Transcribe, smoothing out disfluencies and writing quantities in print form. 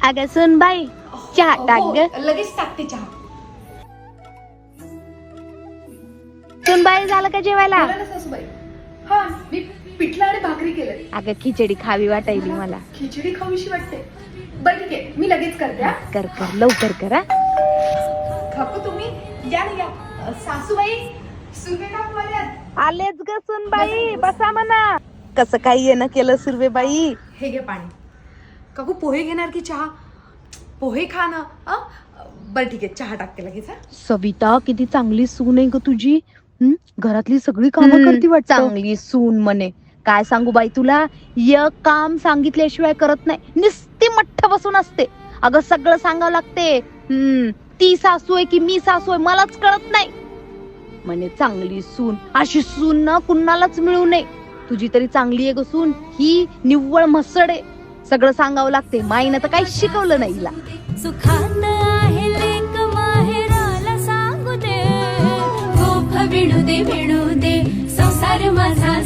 अगं सुन बाई चहा टाक ग. लगेच टाकते चहा. सुन बाई झालं का जेवायला? बोला ना सासूबाई. हा मी पिठलं आणि भाकरी केलंय. अगं खिचडी खावी वाटायली मला. खिचडी खावीशी वाटते. बरं ठीक आहे मी लगेच करते. हा कर कर लवकर कर हा. काकू तुम्ही या ना या. सासूबाई सुने काकू आल्यात. आलेच ग सुन बाई बसा म्हणा. कसं काही येणं केलं सुरवे बाई? हे घे पाणी. काकू पोहे घेणार की चहा? पोहे खा ना. बरं ठीक आहे चहा टाकते लगेच. सविता किती चांगली सून आहे ग तुझी. घरातली सगळी कामं करती वाटतं. चांगली सून म्हणे. काय सांगू बाई तुला, एक काम सांगितल्याशिवाय करत नाही. नुसती मठ्ठ बसून असते. अगं सगळं सांगावं लागते. ती सासू आहे की मी सासू आहे मलाच कळत नाही म्हणे. चांगली सून अशी सून ना कुणालाच मिळू नये. तुझी तरी चांगली आहे ग सून. ही निव्वळ म्हसड आहे. सगळं सांगावं लागते. माईनं तर काहीच शिकवलं नाही हिला. सुखात आहे लेक माहेराला सांगू दे. गोफ विणू दे संसार माझा.